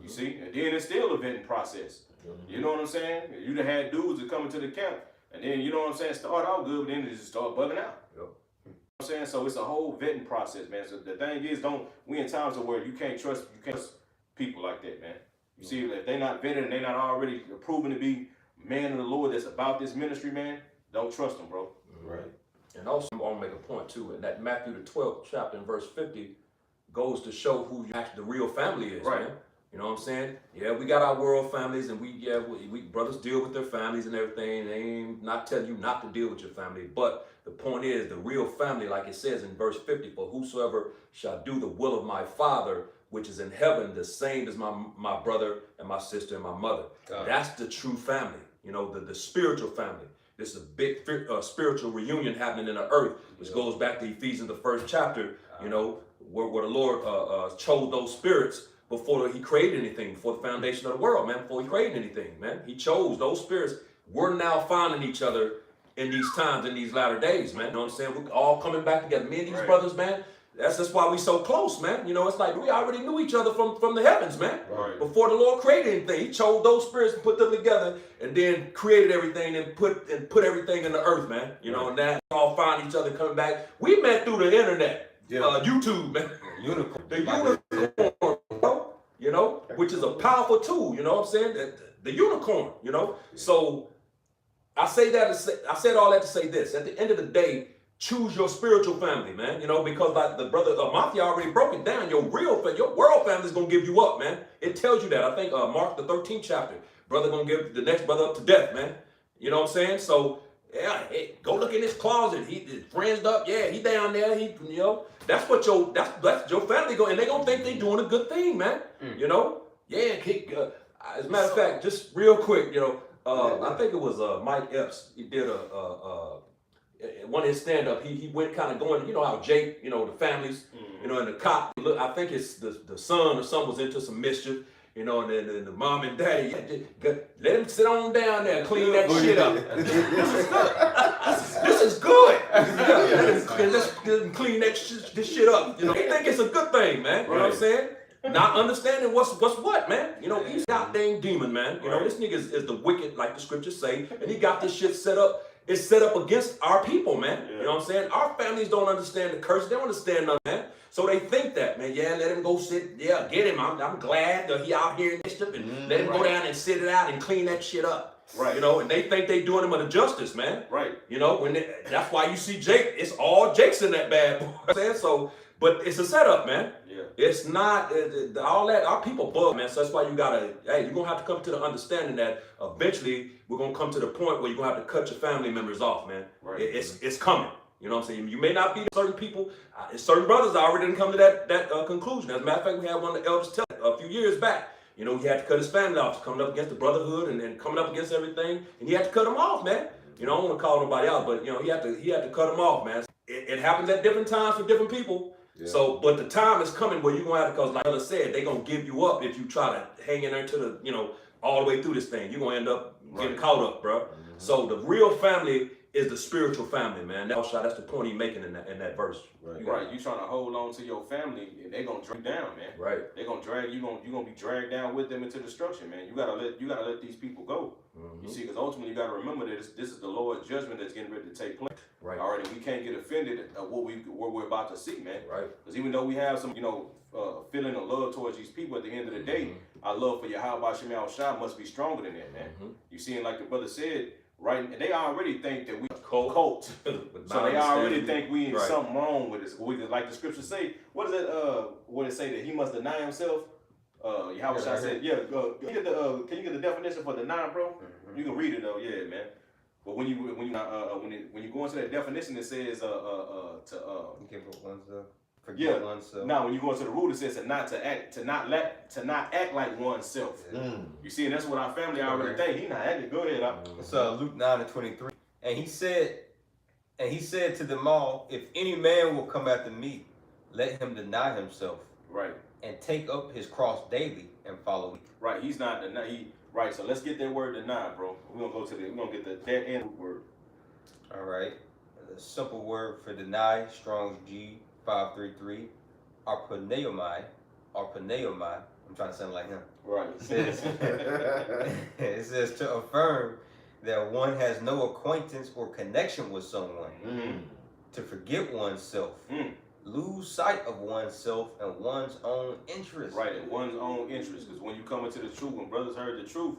You see? And then it's still a vetting process. You know what I'm saying? You done had dudes that come into the camp, and then, you know what I'm saying, start out good, but then they just start bugging out. You know what I'm saying? So it's a whole vetting process, man. So the thing is, we in times of where you can't trust people like that, man. You see, if they're not vetted and they're not already proven to be man of the Lord that's about this ministry, man, don't trust them, bro. Right. And also, I want to make a point too, and that Matthew the 12th chapter in verse 50 goes to show who actually the real family is, man. You know what I'm saying? Yeah, we got our world families, and we brothers deal with their families and everything. They ain't not telling you not to deal with your family, but the point is the real family, like it says in verse 50, for whosoever shall do the will of my Father which is in heaven, the same as my brother and my sister and my mother. That's the true family. You know, the spiritual family. This is a big spiritual reunion happening in the earth, which goes back to Ephesians, the 1st chapter. You know, where the Lord chose those spirits before he created anything, before the foundation of the world, man, before he created anything, man. He chose those spirits. We're now finding each other in these times, in these latter days, man. You know what I'm saying? We're all coming back together. Me and these brothers, man, that's why we so close, man. You know, it's like we already knew each other from the heavens, man. Before the Lord created anything, he chose those spirits and put them together and then created everything and put everything in the earth, man. You know, and now we all find each other coming back. We met through the internet, YouTube, man. The unicorn, you know, which is a powerful tool, you know what I'm saying? The unicorn, you know. So I said all that to say this. At the end of the day, choose your spiritual family, man. You know, because like the brother Mafia already broke it down. Your world family is gonna give you up, man. It tells you that. I think Mark the 13th chapter, brother gonna give the next brother up to death, man. You know what I'm saying? So yeah, hey, go look in his closet. His friends up, yeah, he down there. You know, that's your family go, and they gonna think they doing a good thing, man. You know, yeah. As a matter of fact, just real quick, you know, I think it was Mike Epps. He did one of his stand-up, he went kind of going, you know how Jake, you know, the families, you know, and the cop, look, I think it's the son or son was into some mischief, you know, and then the mom and daddy, let him sit on down there and clean that shit up. This is good. Let him clean this shit up. You know, they think it's a good thing, man. You know what I'm saying? Not understanding what's what, man. You know, he's out dang demon, man. You know, this nigga is the wicked, like the scriptures say, and he got this shit set up. It's set up against our people, man. You know what I'm saying? Our families don't understand the curse. They don't understand nothing, man. So they think that, man. Yeah, let him go sit. Yeah, get him. I'm glad that he out here and stuff, and let him go down and sit it out and clean that shit up. Right. You know, and they think they doing him a justice, man. Right. You know, that's why you see Jake. It's all Jake's in that bad boy. So, but it's a setup, man. Yeah. It's not all that. Our people bug, man. So that's why you gotta. Hey, you're gonna have to come to the understanding that eventually we're gonna come to the point where you're gonna have to cut your family members off, man. Right. It's coming. You know what I'm saying? You may not be certain people. Certain brothers already didn't come to that conclusion. As a matter of fact, we had one of the elders tell a few years back. You know, he had to cut his family off, coming up against the brotherhood and coming up against everything, and he had to cut them off, man. You know, I don't want to call nobody out, but you know, he had to cut them off, man. It happens at different times for different people. Yeah. So, but the time is coming where you're gonna have to, because like I said, they're gonna give you up if you try to hang in there to the, you know, all the way through this thing. You're gonna end up getting caught up, bro. Mm-hmm. So the real family is the spiritual family, man. That's the point he's making in that verse. Right. You trying to hold on to your family, and they're gonna drag you down, man. Right. They're gonna drag you. You're gonna be dragged down with them into destruction, man. You gotta let these people go. Mm-hmm. You see, because ultimately you gotta remember that this is the Lord's judgment that's getting ready to take place. Right. All right, and we can't get offended at what we're about to see, man. Right. Because even though we have some, you know, feeling of love towards these people, at the end of the day, our love for Yahweh Shem Shah must be stronger than that, man. You see, and like the brother said, right, and they already think that we cult. So they already think we in something wrong with us. Like the scriptures say, what is it? What it say that he must deny himself? Yahweh Shah said, can you get the definition for deny, bro? You can read it though, yeah, man. But when you go into that definition, it says give oneself. Forget oneself. Now, when you go into the root, it says to not act like oneself. You see, and that's what our family already think. He not acting. Go ahead. It's Luke 9:23, and he said to them all, if any man will come after me, let him deny himself, right, and take up his cross daily and follow me. Right. He's not right. So let's get that word deny, bro. We're gonna get that end word. All right. The simple word for deny, Strong's G 533, arpaneomai. I'm trying to sound like him. Right. It says to affirm that one has no acquaintance or connection with someone, to forget oneself, lose sight of oneself and one's own interest. Right, and one's own interest. Because when you come into the truth, when brothers heard the truth,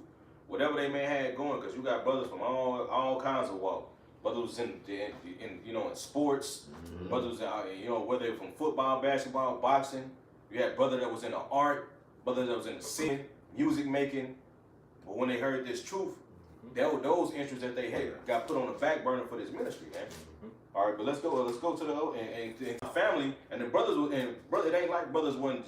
whatever they may have going, because you got brothers from all kinds of walks. Brothers in sports, brothers, whether they're from football, basketball, boxing. You had brother that was in the art, brother that was in the singing, music making. But when they heard this truth, those interests that they had got put on the back burner for this ministry, man. All right, but let's go to the family and the brothers. And brother, it ain't like brothers we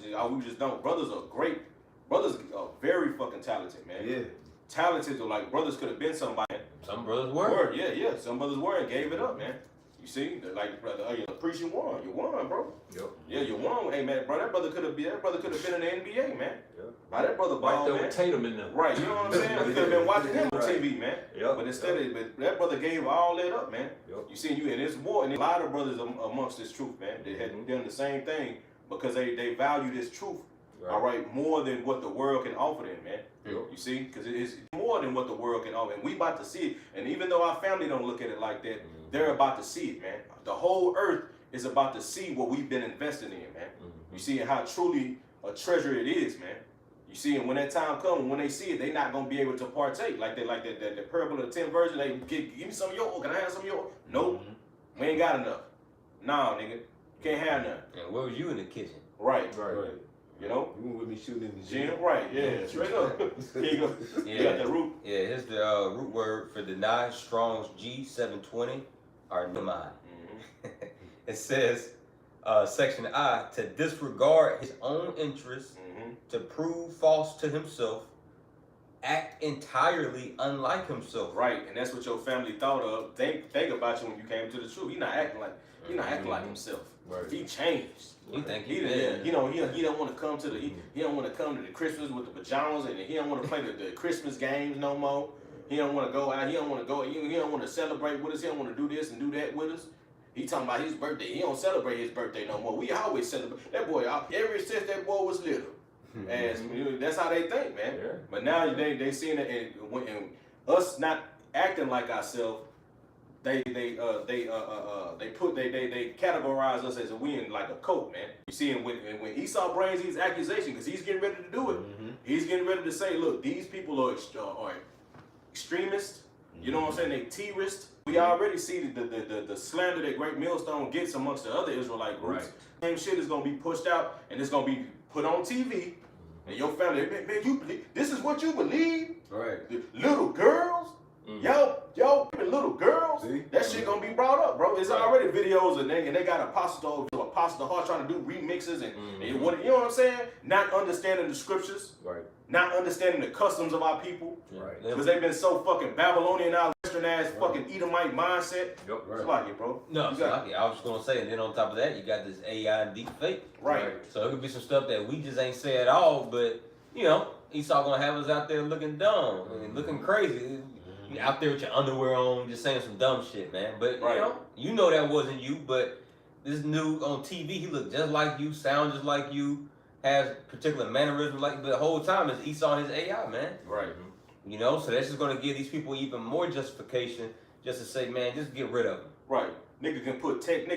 just don't. Brothers are great. Brothers are very fucking talented, man. Yeah. Talented, like brothers could have been somebody. Some brothers were. Yeah. Some brothers were and gave it up, man. You see, like brother, the priest, you won, bro. Yep. Yeah, you won. Hey man, bro, that brother could have been in the NBA, man. Yep. Now that brother ball, right there with Tatum in there. Right, you know what I'm saying? We could have been watching him on TV, man. Yep. But instead, but that brother gave all that up, man. Yep. You see, and it's more, and a lot of brothers amongst this truth, man. They had done the same thing because they value this truth. Right. All right, more than what the world can offer them, man. Yep. You see, because it's more than what the world can offer, and we about to see it. And even though our family don't look at it like that, they're about to see it, man. The whole earth is about to see what we've been investing in, man. You see, and how truly a treasure it is, man. You see, and when that time comes, when they see it, they're not gonna be able to partake like that parable of the 10 virgins. They give me some of your. Can I have some of your? Nope, we ain't got enough. Nah, nigga, can't have none. And where was you in the kitchen? Right. You know? You with me shooting in the gym. Right, yeah, straight up. Here you go. You got that root. Yeah, here's the root word for deny, Strong's G 720, or nemai. It says, section I, to disregard his own interests, to prove false to himself, act entirely unlike himself. Right, and that's what your family thought of. Think about you when you came to the truth. He's not acting like himself. Right. He changed. You think He he didn't, been? you know, he don't want to come to the he don't want to come to the Christmas with the pajamas, and he don't want to play the Christmas games no more. He don't want to go out. He don't want to go. He don't want to celebrate with us. He don't want to do this and do that with us. He talking about his birthday. He don't celebrate his birthday no more. We always celebrate that boy. Ever since that boy was little, as that's how they think, man. Yeah. But now they seeing it, and us not acting like ourselves. They categorize us as we in like a cult, man. You see, when Esau brings these accusations, because he's getting ready to do it, he's getting ready to say, look, these people are extremists. You know what I'm saying? They terrorists. We already see the slander that Great Millstone gets amongst the other Israelite groups. Same shit is gonna be pushed out, and it's gonna be put on TV. And your family, man, you believe this is what you believe? Right. The little girls. Yo, little girls, See? that shit gonna be brought up, bro. It's already videos and they got Apostle Hart trying to do remixes and what, you know what I'm saying? Not understanding the scriptures, Right. not understanding the customs of our people, Right. because they've been so fucking Babylonian, Western ass, fucking Edomite mindset. Yep. It's like it, bro. No, You so got- I was just gonna say, and then on top of that, you got this AI and deep fake. Right. So it could be some stuff that we just ain't say at all, but you know, Esau gonna have us out there looking dumb and looking crazy. You out there with your underwear on, just saying some dumb shit, man. But you know that wasn't you. But this dude on TV, he looked just like you, sound just like you, has particular mannerisms like. But the whole time is Esau and his AI, man. Right. You know, so that's just gonna give these people even more justification just to say, man, just get rid of them. Right. Nigga can put text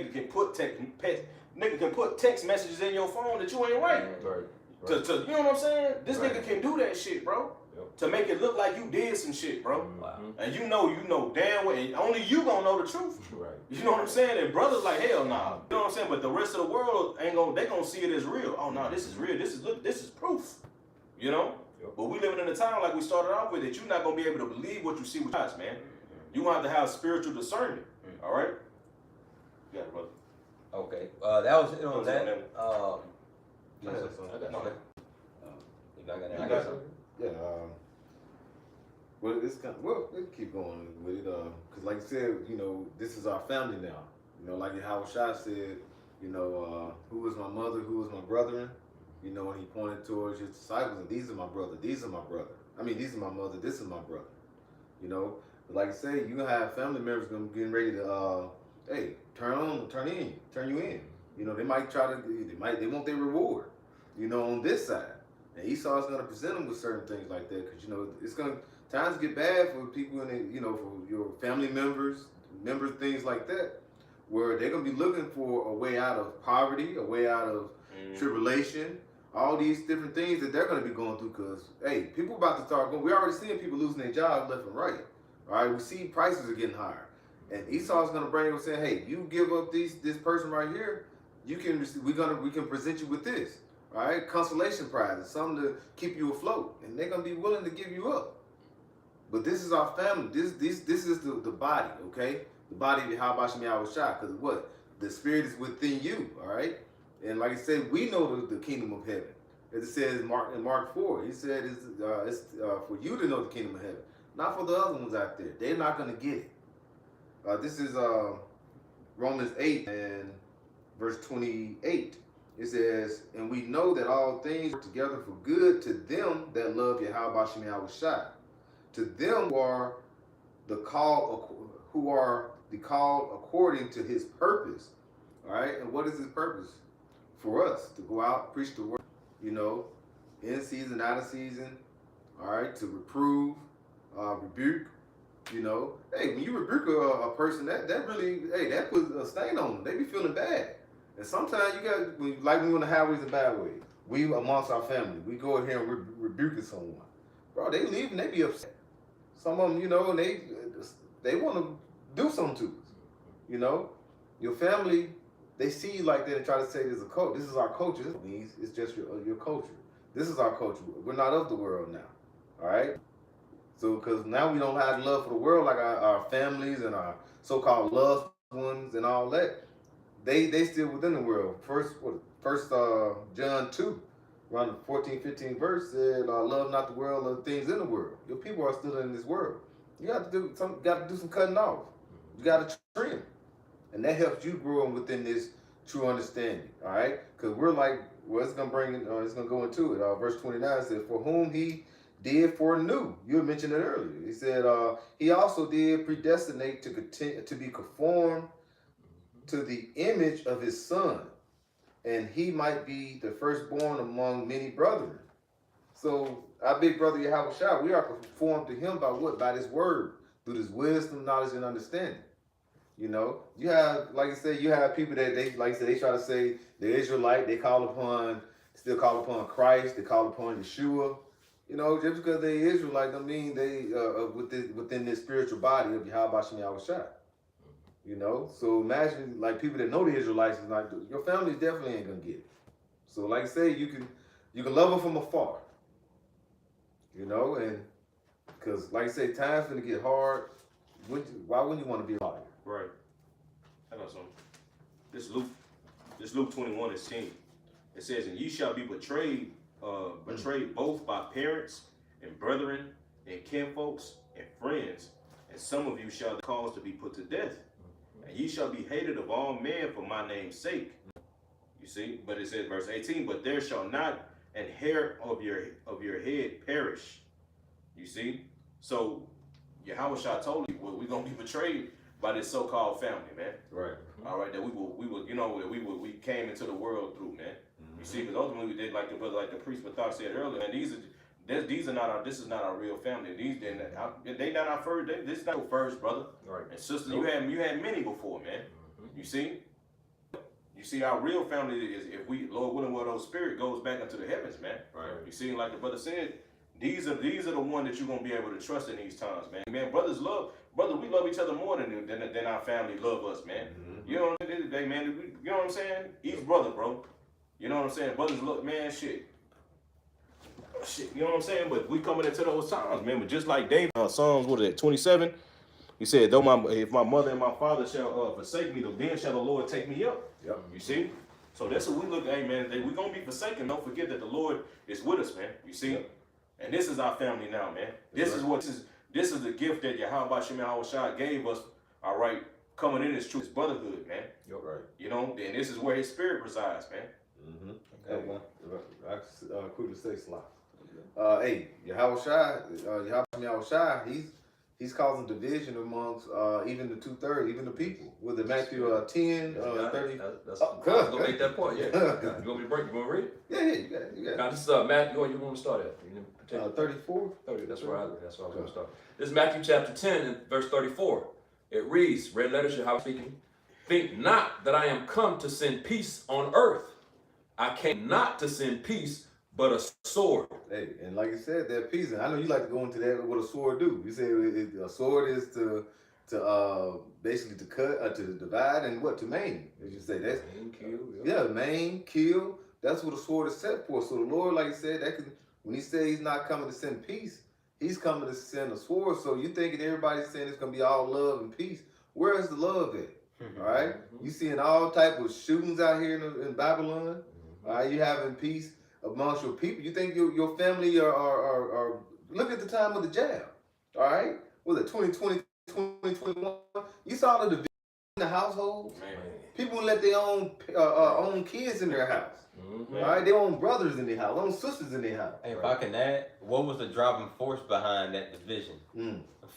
messages in your phone that you ain't writing. Right. To you know what I'm saying? This Right. nigga can do that shit, bro. Yep. To make it look like you did some shit, bro. Wow. And you know damn well, and only you gonna know the truth. Right. You know what I'm saying? And brothers like, hell nah. You know what I'm saying? But the rest of the world they gonna see it as real. Oh no, this is real. This is proof. You know? Yep. But we living in a time like we started off with that you're not gonna be able to believe what you see with your eyes, man. You gonna have to have spiritual discernment. All right? You got it, brother. Okay. That was it on that. Yeah, Okay. No. You got that? I got it. Yeah. Well, it's kind of, well, let's keep going with it. Cause like you said, you know, this is our family now. You know, like how Shah said, you know, who is my mother, who is my brethren. You know, when he pointed towards his disciples, and these are my brother, these are my brother. I mean, these are my mother, this is my brother. You know, but like I say, you gonna have family members getting ready to, hey, turn you in. You know, they might they want their reward. You know, on this side, and Esau's gonna present them with certain things like that, because you know it's gonna times get bad for people and you know for your family members, things like that, where they're gonna be looking for a way out of poverty, a way out of tribulation. All these different things that they're going to be going through, because hey, people about to start going. We're already seeing people losing their jobs left and right. All right, we see prices are getting higher, and Esau's going to bring them saying, "Hey, you give up this person right here, we can present you with this, all right, consolation prizes, something to keep you afloat, and they're going to be willing to give you up. But this is our family. This is the body, okay? The body of Habashim Yahushua, because what the spirit is within you, all right." And like I said, we know the kingdom of heaven. As it says in Mark 4, he said it's for you to know the kingdom of heaven, not for the other ones out there. They're not going to get it. This is Romans 8 and verse 28. It says, "And we know that all things work together for good to them that love Yahweh Shem Yahushua, to them who are the called according to his purpose." All right, and what is his purpose? For us to go out, preach the word, you know, in season, out of season, all right, to reprove, rebuke, you know. Hey, when you rebuke a person, that really, hey, that puts a stain on them. They be feeling bad. And sometimes you got, like we on the highways and byways, we amongst our family, we go in here and rebuking someone. Bro, they leave and they be upset. Some of them, you know, and they want to do something to us, you know. Your family, they see you like that and try to say this is a cult. This is our culture. This means it's just your culture. This is our culture. We're not of the world now. All right? So, because now we don't have love for the world like our families and our so-called loved ones and all that. They still within the world. First John 2, around the 14, 15 verse said, "Love not the world, love the things in the world." Your people are still in this world. You got to do some cutting off. You got to trim. And that helps you grow within this true understanding. All right, because we're like, well, it's gonna bring, it's gonna go into it. Verse 29 says, "For whom he did foreknew." You had mentioned it earlier. He said, "He also did predestinate to continue to be conformed to the image of his Son, and he might be the firstborn among many brethren." So our big brother Yahweh Shai, we are conformed to him by what? By this word, through this wisdom, knowledge, and understanding. You know, you have, like I said, you have people that they, like I said, they try to say the Israelite, they still call upon Christ, they call upon Yeshua. You know, just because they Israelite don't mean they within this spiritual body of Yahweh Shem Yahweh Shai. You know, so imagine like people that know the Israelites is not, your family definitely ain't gonna get it. So like I say, you can love them from afar. You know, and because like I say, time's gonna get hard. Why wouldn't you want to be a liar? Right. I got some. This Luke 21:10. It says, "And ye shall be betrayed both by parents and brethren and kinfolks and friends, and some of you shall cause to be put to death. And ye shall be hated of all men for my name's sake." You see, but it says, verse 18, "But there shall not an hair of your head perish." You see, so Yahweh Shah told you, well, we're gonna be betrayed by this so-called family, man. Right. All right, that we will, you know, we came into the world through, man. You see, because ultimately we did like the priest Bathar said earlier, and these are not our, this is not our real family. They not our first. This is not your first, brother. Right. And sister, you had many before, man. You see, our real family is, if we, Lord willing, well, those spirit goes back into the heavens, man. Right. You see, like the brother said, these are the ones that you're gonna be able to trust in these times, man. Man, we love each other more than our family love us, man. You know what I'm saying, man? You know what I'm saying? Each brother, bro. You know what I'm saying? Brothers look, man, shit. You know what I'm saying? But we coming into those times, man. But just like David, Psalms, 27? He said, if my mother and my father shall forsake me, then shall the Lord take me up. Yep. You see? So that's what we look at, hey, man. We're going to be forsaken. Don't forget that the Lord is with us, man. You see? Yep. And this is our family now, man. This is the gift that Yahweh Shem Yahweh Shai gave us, all right, coming in as true as brotherhood, man. You're right. You know, and this is where his spirit resides, man. Okay, well, I quickly say slide. Hey, Yahweh Shai, Yahweh Shai, he's causing division amongst even the 2/3, even the people. With the Matthew 10, 30. That's gonna make that point. Yeah. You want me to break? You want to read? Yeah, you got it. Now this is Matthew. You want to start at? 34. 30. That's where I was going to start. This is Matthew chapter 10 and verse 34. It reads, red letters, Yahweh speaking. "Think not that I am come to send peace on earth. I came not to send peace, but a sword." Hey, and like you said, that peace, and I know you like to go into that, what a sword do. You say a sword is to basically to cut, to divide, and what, to maim. As you say, that's Maim, kill. Yeah, maim, kill. That's what a sword is set for. So the Lord, like you said, when he said he's not coming to send peace, he's coming to send a sword. So you thinking everybody's saying it's gonna be all love and peace. Where is the love at? All right, you seeing all type of shootings out here in Babylon. All right, you having peace amongst your people. You think your family are look at the time of the jab. All right, was it 2020, 2021? You saw the division in the households. Man. People let their own kids in their house. All right, their own brothers in their house, own sisters in their house. Hey, if I can add, what was the driving force behind that division?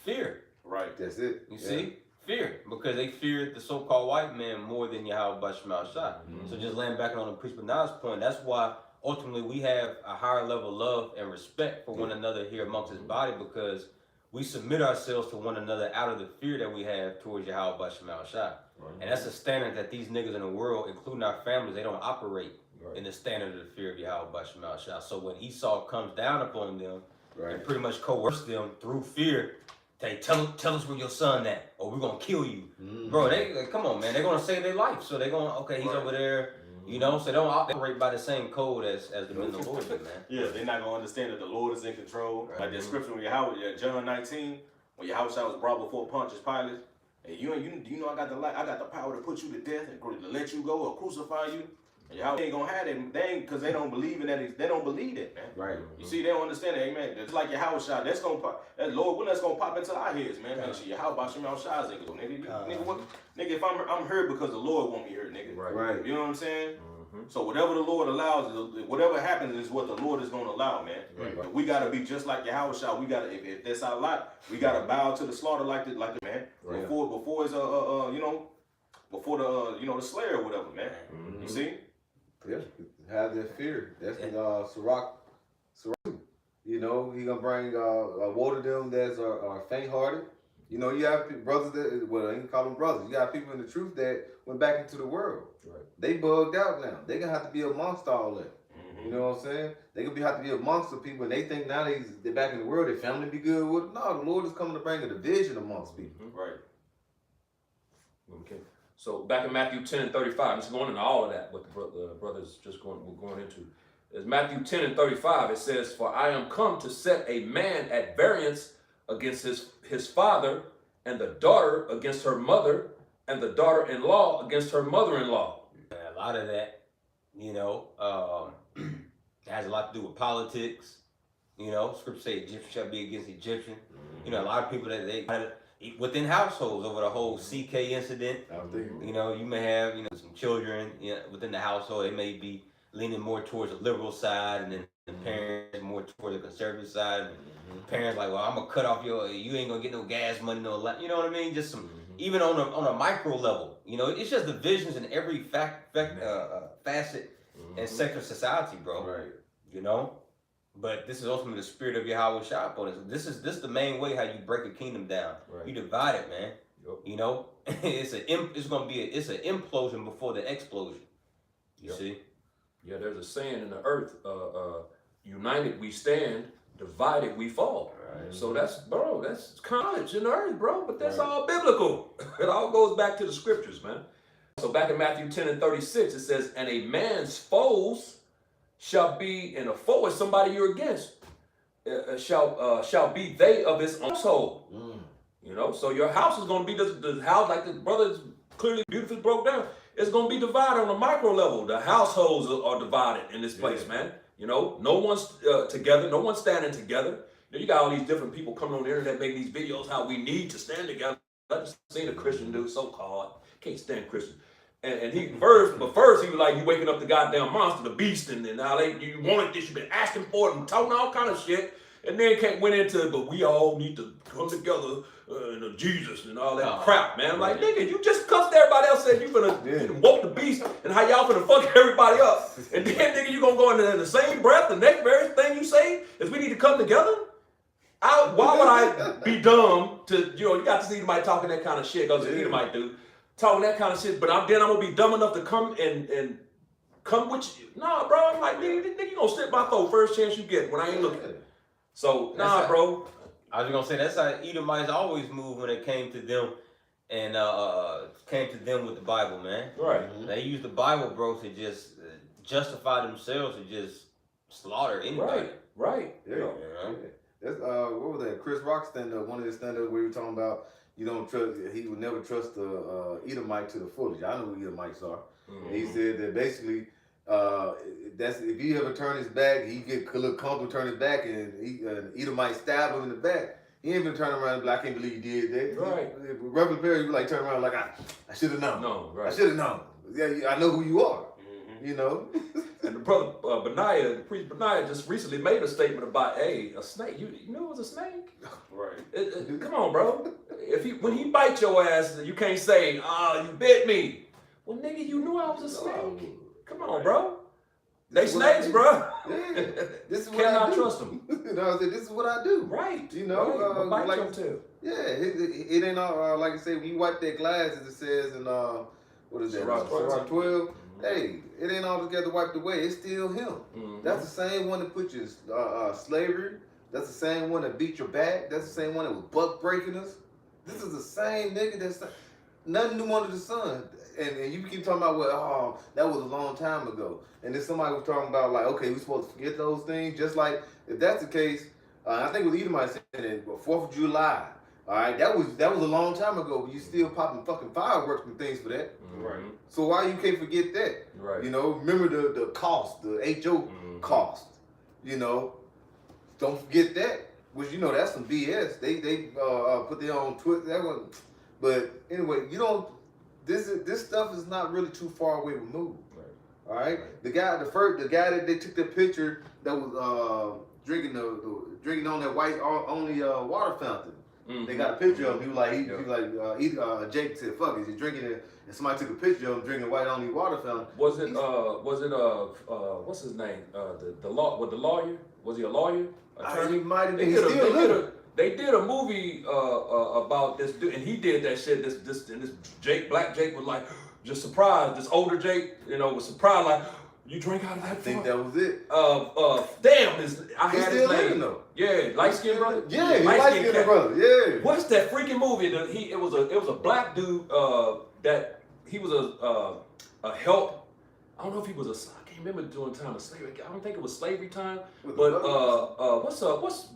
Fear. Right. That's it. You see? Fear. Because they feared the so-called white man more than Yahweh Shema Shai. So just laying back on the priest Benai's point, that's why ultimately we have a higher level of love and respect for one another here amongst his body, because we submit ourselves to one another out of the fear that we have towards Yahweh Shema Shai. And that's a standard that these niggas in the world, including our families, they don't operate in the standard of the fear of Yahweh Shema Shai. So when Esau comes down upon them and pretty much coerce them through fear, they tell us where your son at, or we're gonna kill you. Bro, they come on, man, they're gonna save their life. So they're gonna, okay, he's over there, you know, so they don't operate by the same code as the men of the Lord do, man. Yeah, they're not gonna understand that the Lord is in control. Like the scripture when Yahweh, John 19, when Yahweh was brought before Pontius Pilate, and you know I got the power to put you to death and to let you go or crucify you. Y'all ain't gonna have that. They ain't, because they don't believe in that. They don't believe that, man. Right. You see, they don't understand it, amen. Just like your house shot, that's gonna pop. That Lord, when that's gonna pop into our heads, man. Man, shit, your house about some shots, nigga, what? Nigga, if I'm hurt because the Lord want me hurt, nigga. Right. You know what I'm saying? So whatever the Lord allows, whatever happens is what the Lord is gonna allow, man. Right. We gotta be just like your house shot. We gotta, if that's our lot, we gotta bow to the slaughter like the man. Right. Before it's you know, before the you know, the slayer or whatever, man. You see? Yeah, have that fear. That's what Sirach. You know, he gonna bring woe to them that are faint-hearted. You know, you have brothers that, well, I ain't call them brothers. You got people in the truth that went back into the world. Right. They bugged out now. They gonna have to be amongst all that. You know what I'm saying? They gonna have to be amongst the people, and they think now they're back in the world. Their family be good with them. No, the Lord is coming to bring a division amongst people. Right. Okay. So back in Matthew 10 and 35, it's going into all of that, what the brothers were going into. It's Matthew 10 and 35, it says, "For I am come to set a man at variance against his father, and the daughter against her mother, and the daughter-in-law against her mother-in-law." A lot of that, you know, has a lot to do with politics. You know, scripture say Egyptian shall be against Egyptian. You know, a lot of people that they within households over the whole CK incident. You know, you may have, you know, some children, you know, within the household. They may be leaning more towards the liberal side, and then the parents more towards the conservative side. And parents like, well, I'm gonna cut off you ain't gonna get no gas money, you know what I mean? Just some, even on a micro level, you know, it's just divisions in every facet and sector of society, bro. Right. You know, but this is ultimately the spirit of Yahweh Shah upon us. This is the main way how you break a kingdom down. Right. You divide it, man. Yep. You know, it's an implosion before the explosion. You see? Yeah, there's a saying in the earth, united we stand, divided we fall. Right. So that's college in the earth, bro, but that's all biblical. It all goes back to the scriptures, man. So back in Matthew 10 and 36, it says, "And a man's foes shall be," and a foe is somebody you're against, shall be they of his household. You know, so your house is going to be the house, like the brothers clearly beautifully broke down. It's going to be divided on a micro level. The households are divided in this place, man. You know, no one's together. No one's standing together. You know, you got all these different people coming on the internet making these videos how we need to stand together. I just seen a Christian dude, so-called, can't stand Christian. And he first he was like, you waking up the goddamn monster, the beast, and how you wanted this, you've been asking for it and talking all kind of shit. And then went into, but we all need to come together and Jesus and all that crap, man. I'm like, nigga, you just cussed everybody else, said you finna woke the beast and how y'all finna fuck everybody up. And then, nigga, you gonna go into the same breath, the next very thing you say is we need to come together? Why would I be dumb to, you know, you got to see somebody talking that kind of shit, because the Edomite dude talking that kind of shit, but I'm gonna be dumb enough to come and come with you. Nah, bro, I'm like, nigga, you gonna slip my throat first chance you get when I ain't looking. So, bro. I was gonna say, that's how Edomites always move when it came to them, and came to them with the Bible, man. Right. They use the Bible, bro, to just justify themselves, to just slaughter anybody. Right. Yeah. That's what was that? Chris Rock stand-up, one of his stand-ups where he was talking about he would never trust the Edomite to the fullest. I know who Edomites are. And he said that basically that's if he ever turn his back, he get a little comfortable turn his back, and Edomite stab him in the back. He ain't been turning around and be like, I can't believe you did that. Right. Reverend Perry, you like turn around like I should have known. No, right. I should have known. Yeah, I know who you are. You know. And the brother Benaiah, the priest Benaiah, just recently made a statement about, hey, a snake. You knew it was a snake? Right. Come on, bro. When he bite your ass, you can't say, you bit me. Well, nigga, you knew I was a snake. Come on, bro. They snakes, bro. Yeah. This is what Cannot I do. trust them. You know, I said, this is what I do. Right. You know, bite like, your tail. Yeah, it ain't all like I say, when you wipe that glass, as it says in what is that? Sirach 12. Hey, it ain't altogether wiped away. It's still him. That's the same one that put you in slavery. That's the same one that beat your back. That's the same one that was buck breaking us. This is the same nigga that's nothing new under the sun. And you keep talking about, well, that was a long time ago. And then somebody was talking about, like, okay, we supposed to forget those things. Just like, if that's the case, I think with Edomite saying it, 4th of July, All right, that was a long time ago, but you still popping fucking fireworks and things for that. Right. So why you can't forget that? Right. You know, remember the cost, the HO cost. You know, don't forget that. Which you know that's some BS. They put their own twist. That one, but anyway, you don't. This stuff is not really too far away removed. Right. All right. The guy that they took the picture that was drinking on that white only water fountain. They got a picture of him. He was like, Jake said, "Fuck, is he drinking it?" And somebody took a picture of him drinking white only water fountain. Was it what's his name? The lawyer? Was he a lawyer? He might have been. They did a movie about this dude, and he did that shit. This Black Jake was like just surprised. This older Jake, was surprised like, you drink out of that. I think that was it. Damn, I He's had still his name. living though. Yeah, light skinned brother. Yeah, light skinned brother. Yeah. What's that freaking movie? It was a black dude that he was a help. I don't know if he was I can't remember during time of slavery. I don't think it was slavery time. But what's